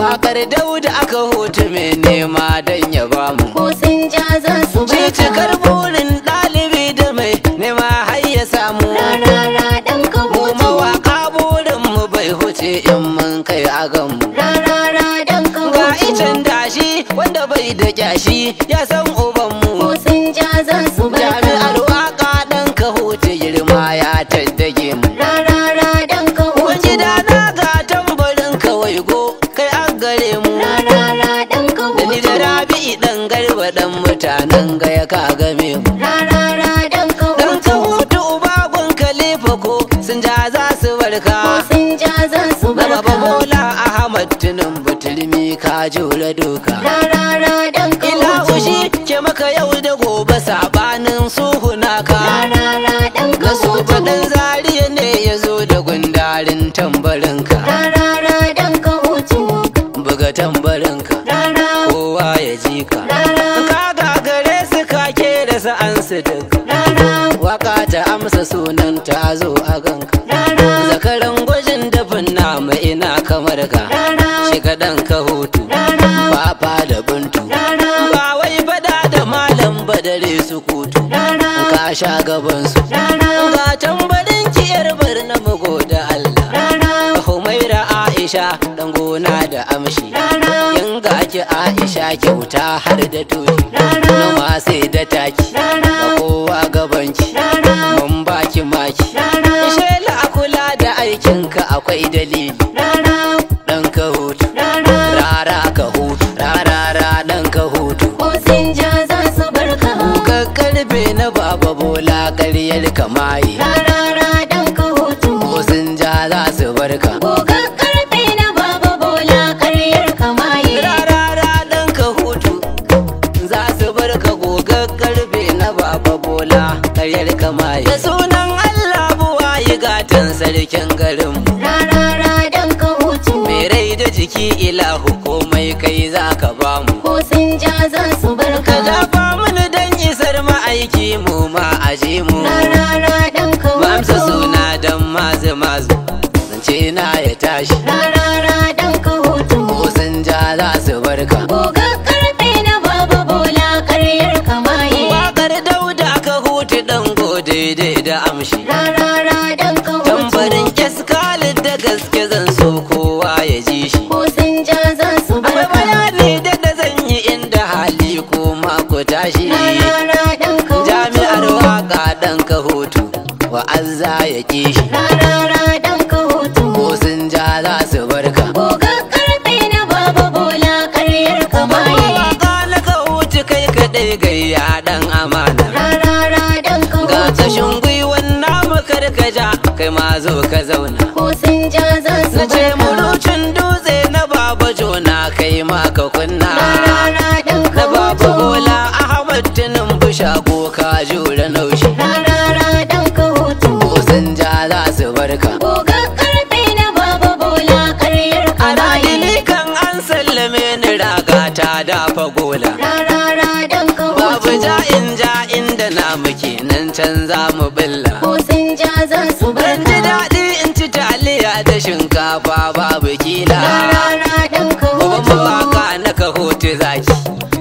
Wakar Dauda aka hutu mai nema don ya bamu. ko sun ja za su Ci barka. cikar burin ɗalibi da mai nema har ya samu. Rarara dan ka Mu hutu. mawaka burin mu bai huce in mun kai a ganmu. Rarara dan ka Ga hutu. icen dashi wanda bai da kyashi ya san ko ubanmu. sun ja za su barka. Jami'ar waka ɗan ka huce girma ya taddage mu. Rarara dan ka Kun hutu. gida na ga tambarin kawai go kai an gare mu. Rarara dan ka Da ni da hutu. Rabi'i ɗan garba ɗan mutanen gaya ka game mu. Rarara dan ka Dan ka hutu. hutu ubagun kalifa ko sun ja za su ko barka. sun ja za su Na baba barka. Bola Ahmad Tinubu turmi ka jure doka. Rarara dan ka Ila hutu. ushi ke maka yau da gobe sabanin suhunaka. Rarara dan ka Na so hutu. faɗin zariya ne ya zo da gundarin tambarinka. Rarara dan ka hutu. Buga tambarinka Rara. kowa ya ji ka. Rara. Ka gagare su ka kera sa'ansu duka. Rara. Waka ta amsa sunan ta zo a ganka. Rara. Zakaran gwajin dafin nama ina kamar ka. Rara. Shiga ɗan ka hutu Rara. fafa da buntu. Rara. Ba wai fada da malam badare su kutu. Rara. Ka sha gabansu. Rara. Ga tambarin ki yar barna mago da Allah. Rara. Humaira Aisha dan gona da amshi. Rara. In ga ki Aisha kyauta har da toshi. Rara. Noma sai da taki. Rara. Ga kowa gabanki. Rara. Mun baki maki. Rara. Shela a kula da aikinka akwai dalili. Rara. Dan ka hutu. Rara. Rara ka hutu. Rarara dan ka hutu. ko sun ja za su barka. Ka karbe na baba Bola ƙaryar kamaye. Rarara dan ka hutu. Ko sun ja za su barka. Goga karfe na baba Bola karyar kamaye. Rarara dan ka hutu. Za su barka gogar karfe na baba Bola ƙaryar kamaye. Da sunan Allah buwaye gatan sarkin garinmu. Rarara dan ka hutu. Mai rai da jiki ilahu komai kai za ka bamu. ko sun ja za su barka. Ka dafa mini dan isar ma'aiki mu ma aje mu. Rarara dan ka Mu amsa hutu. suna dan mazu mazu. Zance na ya tashi. Rarara dan ka hutu. Ko sun ja za su barka. Goga karfe na baba Bola karyar kamaye. Wakar Dauda ka hutu dan daidai da amshi. Rarara dan ka hutu. Tambarin Khalid da gaske zan so kowa ya ji shi. ko sun ja za su Akwai barka. bayani da zan yi inda hali ko ma ku tashi. Rarara dan ka hutu. Jami'ar waka dan ka hutu wa'azza ya ki shi. Rarara dan ka hutu. Ko sun ja za su barka. Goga karfe na baba Bola karyar kamaye. Waka na ka hutu kai kaɗai gayya dan amana. Rarara dan ka Ga hutu. kashin gwiwan namu karkaja kai ma zo ka zauna. ko sun ja za su Na ce barka. murucin dutse na baba jona kai ma ka kunna. Rarara dan ka Na baba hutu. Bola Ahmad Tinubu shago ka jure naushi. Rarara dan ka hutu. Ko sun ja za su barka. Goga karfe na baba Bola karyar A kamaye. ni kan an sallame ni raga ta dafa gola. Rarara dan ka Babu hutu. ja inda na muke nan can za mu billa. ko sun ja za su Ban ji barka. daɗi in ci taliya da shinkafa babu kila. Rarara dan ka Uban hutu. mawaka na ka hutu zaki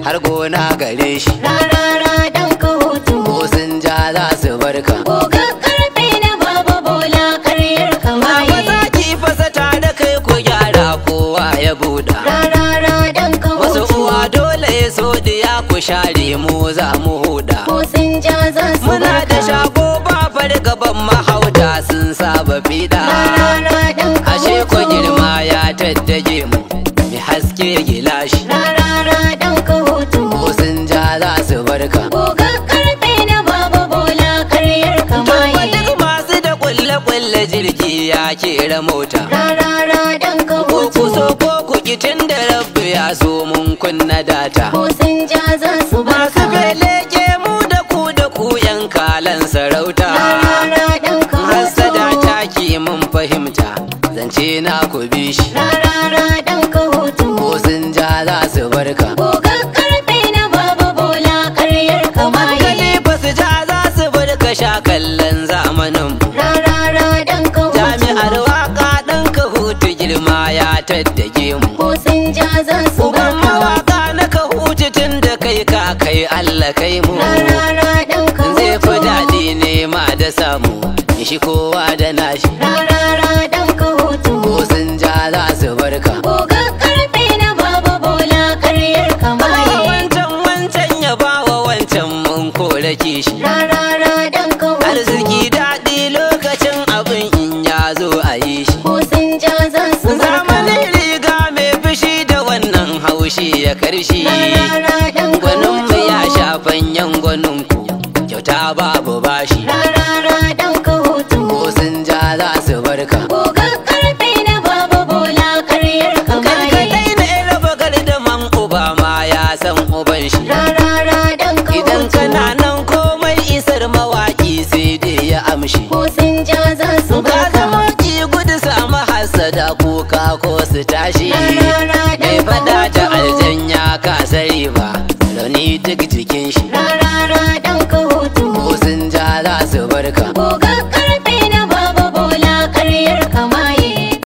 har gona gare shi. Rarara dan ka hutu. Ko sun ja za su barka. Goga karfe na baba Bola karyar Ba kamaye. za ki fasa da kai ku gyara kowa ya buɗa. Rarara dan ka Wasu hutu. uwa dole ya so diya ku share mu za mu huda. ko sun ja za su Muna da barka. shago ba fargaban mahauta sun saba fiɗa. Rarara dan ka Ashe ko hutu. girma ya taddage mu mai haske gilashi. Rarara dan ka hutu. Ko sun ja za su barka. Goga karfe na baba Bola karyar Tabba kamaye. duk masu da kulle-kulle jirgi ya kera mota. Rarara dan ka Ko ku hutu. so ko ku ki tun da rabbi ya so mun kunna data. ko sun ja za su Masu barka. beleke mu da ku yan kalan sarauta. Rarara dan ka Hassada hutu. taki mun fahimta zance na ku bi shi. Rarara dan ka hutu. Ko sun ja za su barka. Goga karfe na baba Bola karyar kamaye. Khalifa su ja za su barka sha kallon zamanin mu. Rarara dan ka hutu. Jami'ar waka dan ka hutu girma ya taddage mu. ko sun ja za su Uban barka. mawaka na ka huce tun da kai ka kai Allah kai mu. Rarara ɗan ka Zai fi hutu. daɗi nema da samu, shi kowa da nashi. Rarara ɗan ka hutu. Ko sun ja za su barka. Gogon karfe na baba bola karyar kamaye. Wancan ya bawa wancan mun kore kishi. Rarara ɗan ka hutu. Arziki daɗi lokacin abin in ya zo a yi shi. ko sun ja za su barka. Zamanin riga mai fushi da wannan haushi ya karshi. Rarara ɗan ka Gwaninmu ya hutu. sha fanyan gwaninku, kyauta babu bashi. Rarara ɗan ka hutu. Ko sun ja za su barka. Gogon karfe na baba bola karyar kamaye. Karkatai na raba gardaman uba ma ya san uban shi. Rarara ɗan ka Idan hutu. kana nan komai isar mawaki sai dai ya amshi. ko sun ja za su Ka barka. zama ki gudu samu hasada kuka ko su tashi. Rarara Mai ɗan ka fada